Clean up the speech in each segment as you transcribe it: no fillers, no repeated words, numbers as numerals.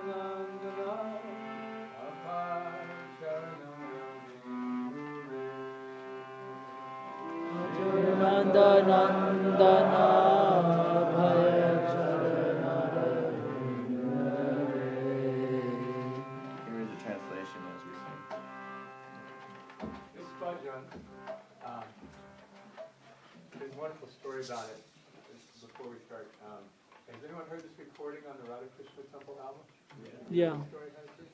nandana, abhaya charanaravinda. Nanda nandana, abhaya charanaravinda. Here is the translation as we sing. This bhajan, there's a wonderful story about it. Before we start, has anyone heard this recording on the Radha Krishna Temple album? Yeah. Story has it?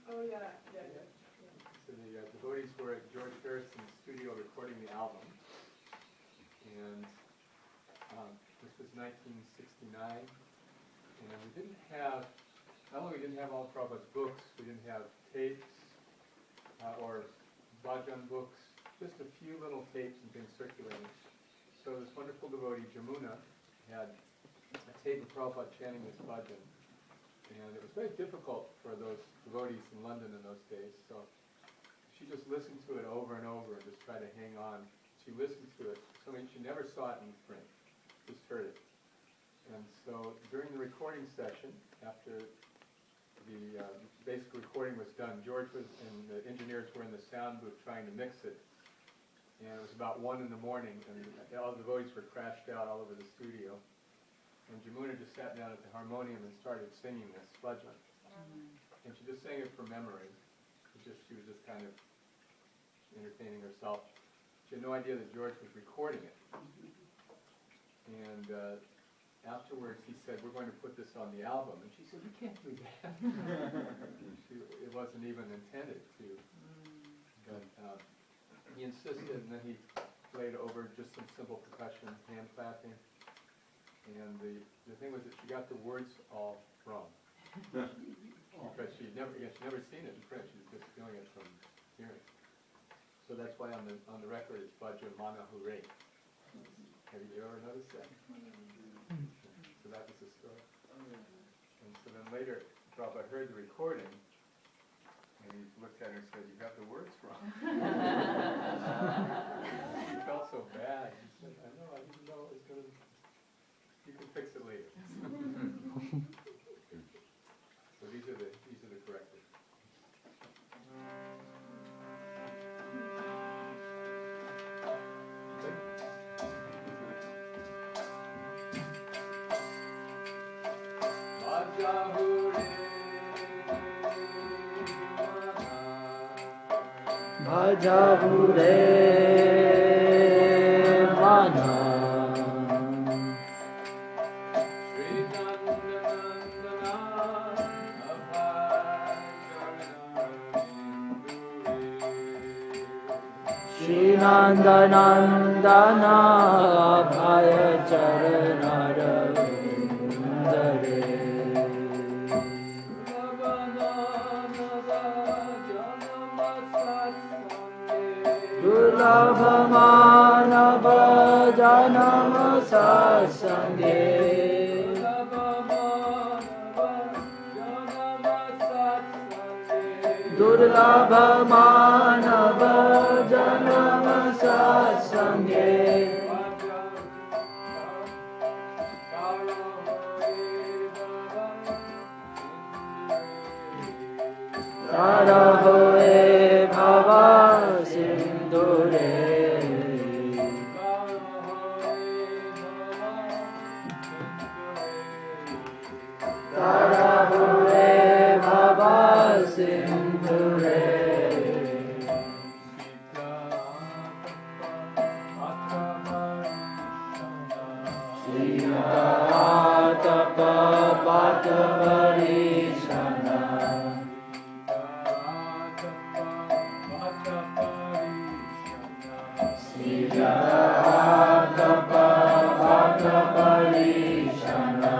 Oh yeah. So the devotees were at George Harrison's studio recording the album, and this was 1969, and we didn't have, not only we didn't have all of Prabhupada's books, we didn't have tapes or bhajan books, just a few little tapes and things circulating. So this wonderful devotee, Jamuna, had a tape of Prabhupada chanting this bhajan, and it was very difficult for those devotees in London in those days, so she just listened to it over and over and just tried to hang on. She listened to it, so she never saw it in print, just heard it. And so during the recording session, after the basic recording was done, George was and the engineers were in the sound booth trying to mix it. And it was about 1 in the morning, and all the devotees were crashed out all over the studio. And Jamuna just sat down at the harmonium and started singing this bhajan. And she just sang it from memory. She was just kind of entertaining herself. She had no idea that George was recording it. And afterwards he said, "We're going to put this on the album." And she said, "We can't do that." It wasn't even intended to. But he insisted, and then he played over just some simple percussion, hand clapping. And the thing was that she got the words all wrong. Because she'd never seen it in print. She was just doing it from hearing. So that's why on the record it's Bhaja Mana Hooray. Have you ever noticed that? So that was the story. And so then later, Prabhupada heard the recording, and he looked at her and said, "You got the words wrong." He felt so bad. He said, "I know, I didn't know it was going to... You can fix it later." So these are the corrected. Bhaja Hure Mana Shri Nanda Nandana abhaya charanaravinda. Durlabha manava janama satsange. Durlabha manava janama satsange. Tara hoye bhava sindhure. Tara hoye bhava sindhure. Sita tapa patavari sana. Sita tapa patavari sana.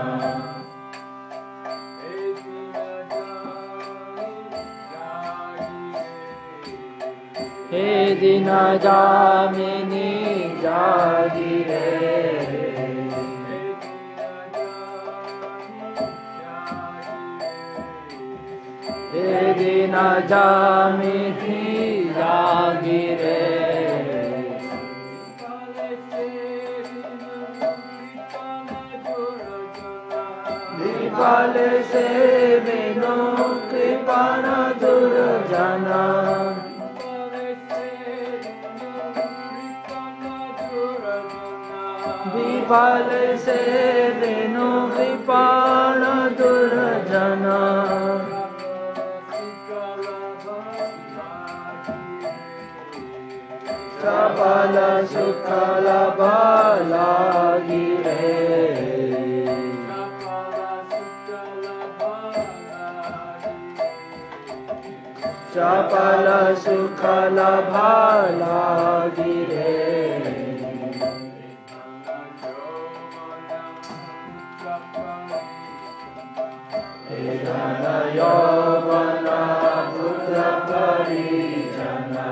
He dina jamini jagire. He dina jamini jagire. विफल से बिनु कृपण दुर्जना विफल से बिनु कृपण दुर्जना चपल सुखल गिरे चपल सुखल गिरे धन यौवन पुत्र परिजना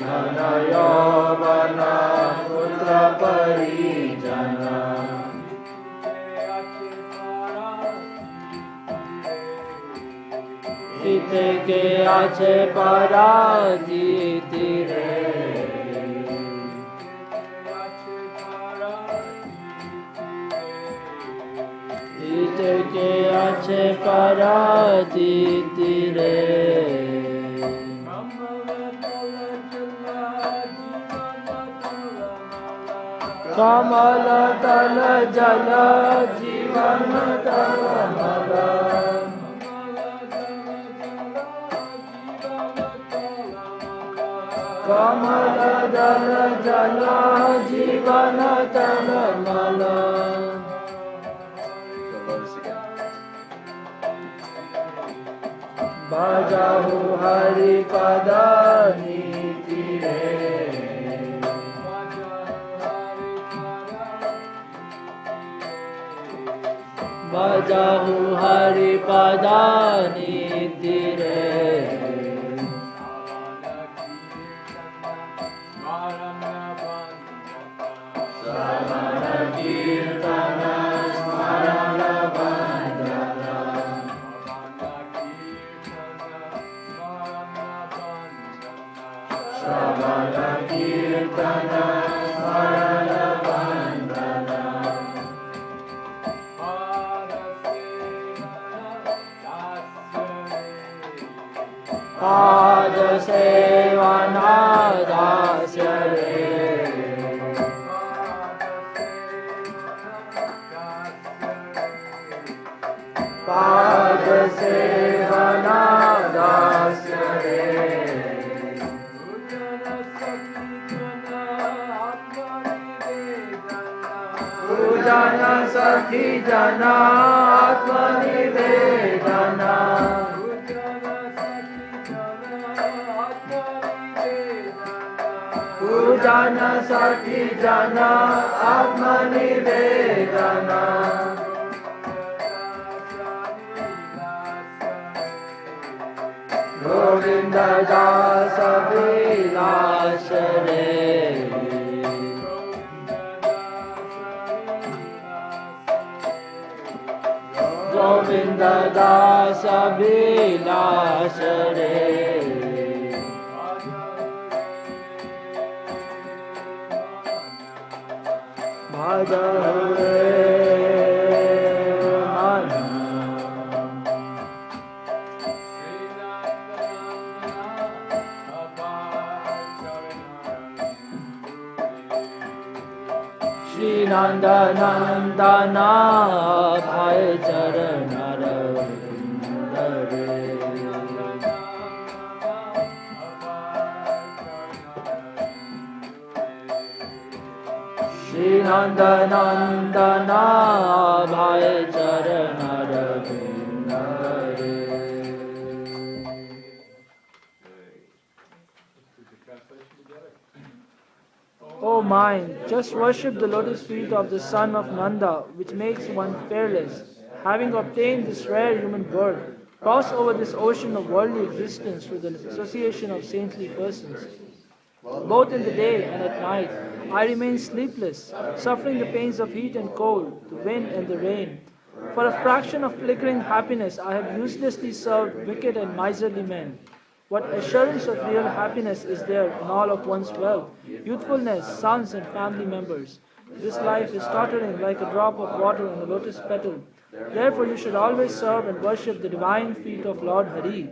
धन यौवन पुत्र परिजना हित के आछे पराजिति रे हित के आछे पराजिति रे कमल तल जल जीवन तल कमल दल जल जीवन तल मल बजाहु हरि पद नीति रे बजाहु हरि पद नीति रे श्रवण कीर्तन स्मरण वंदना श्रवण कीर्तन स्मरण वंदना पाद सेवना दास्य रे पाद सेवना दास्य रे पूजन सखी जना आत्मनिवेदना पूजन सखी जना आत्मनिवेदना गोविंद दास विलास रे गोविंद दास विलास रे भज श्री नंदा नंदना भय चरणरविंद रे श्री नंदा नंदना भय चरणरविंद रे O mind, just worship the lotus feet of the son of Nanda, which makes one fearless. Having obtained this rare human birth, cross over this ocean of worldly existence through the association of saintly persons. Both in the day and at night, I remain sleepless, suffering the pains of heat and cold, the wind and the rain. For a fraction of flickering happiness, I have uselessly served wicked and miserly men. What assurance of real happiness is there in all of one's wealth, youthfulness, sons, and family members? This life is tottering like a drop of water on a lotus petal. Therefore, you should always serve and worship the divine feet of Lord Hari.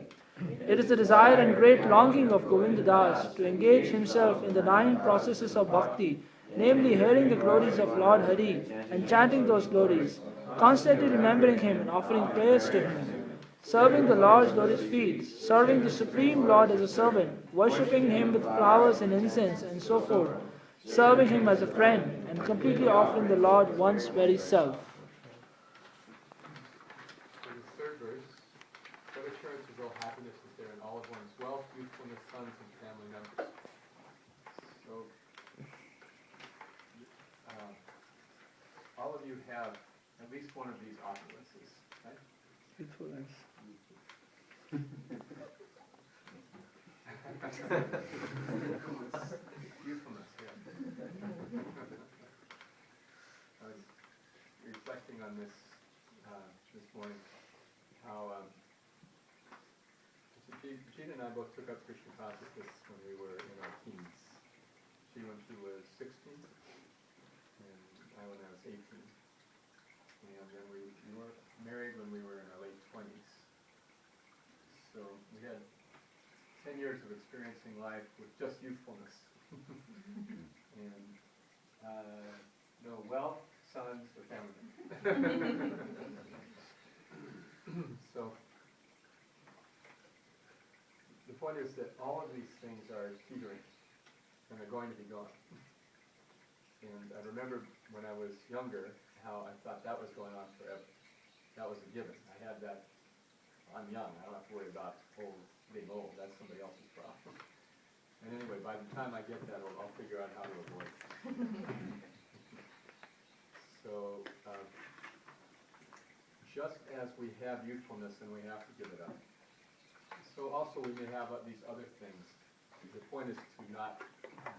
It is the desire and great longing of Govinda Das to engage himself in the 9 processes of bhakti, namely hearing the glories of Lord Hari and chanting those glories, constantly remembering him and offering prayers to him, serving the Lord's lotus feet, serving the Supreme Lord as a servant, worshipping him with flowers and incense and so forth, serving him as a friend, and completely offering the Lord one's very self. So the third verse, what assurance of real happiness is there in all of one's wealth, youthfulness, sons, and family members? So, all of you have at least one of these opulences, right? Youthfulness. Youthfulness, yeah. I was reflecting on this this morning, how Gina and I both took up Krishna consciousness when we were in our teens. She when she was 16, and I when I was 18. And then we were married when we were in our late 20s. So we had 10 years of experiencing life with just youthfulness. And no wealth, sons, or family members. So the point is that all of these things are teetering and are going to be gone. And I remember when I was younger how I thought that was going on forever. That was a given. I had that. I'm young. I don't have to worry about being old. That's somebody else's problem. And anyway, by the time I get that old, I'll figure out how to avoid it. So, just as we have youthfulness and we have to give it up, so also we may have these other things. The point is to not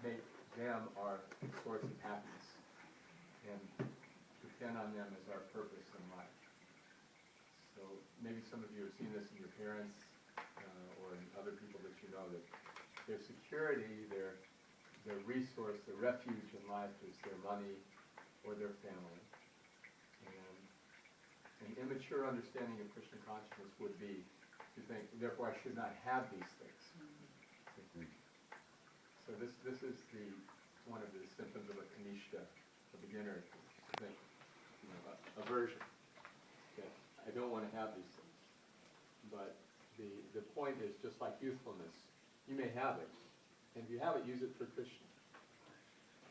make them our source of happiness and depend on them as our purpose in life. So maybe some of you have seen this in your parents or in other people that you know, that their security, their resource, their refuge in life is their money or their family. And an immature understanding of Krishna consciousness would be to think, therefore I should not have these things. So this is one of the symptoms of a kanishta, a beginner, to think, aversion. That I don't want to have these things. But the point is, just like youthfulness, you may have it, and if you have it, use it for Krishna.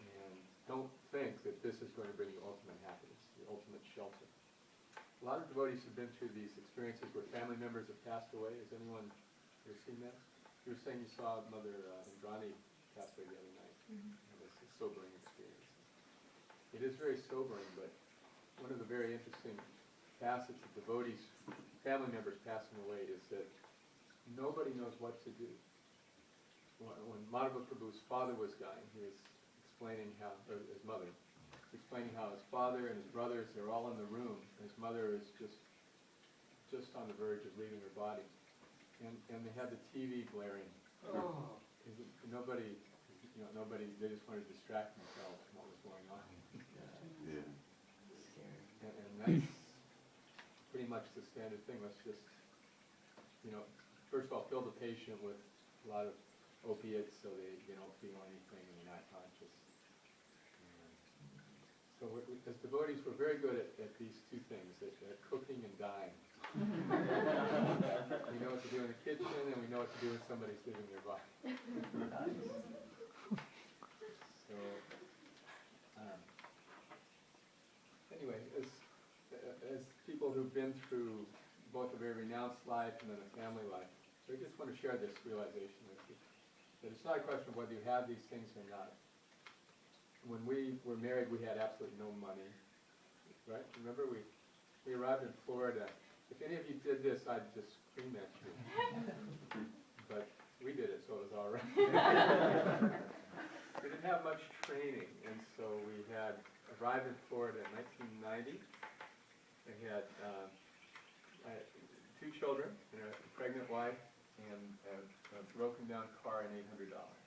And don't think that this is going to bring you ultimate happiness, the ultimate shelter. A lot of devotees have been through these experiences where family members have passed away. Has anyone ever seen that? You were saying you saw Mother Indrani pass away the other night. It was a sobering experience. It is very sobering, but one of the very interesting facets of devotees, family members passing away, is that nobody knows what to do. When Madhava Prabhu's father was dying, he was explaining how, or his mother, explaining how his father and his brothers, they're all in the room, and his mother is just on the verge of leaving her body. And they had the TV blaring. Oh. Nobody, they just wanted to distract themselves from what was going on. Yeah. And that's pretty much the standard thing. Let's just, first of all, fill the patient with a lot of opiates so they don't feel anything and they're not conscious. So as devotees, we're very good at these two things, at cooking and dying. We know what to do in the kitchen, and we know what to do when somebody's leaving their body. So, anyway, as people who've been through both a very renounced life and then a family life, I just want to share this realization with you. That it's not a question of whether you have these things or not. When we were married, we had absolutely no money, right? Remember, we arrived in Florida. If any of you did this, I'd just scream at you. But we did it, so it was all right. We didn't have much training, and so we had arrived in Florida in 1990. We had I had 2 children, a pregnant wife, and a broken down car and $800.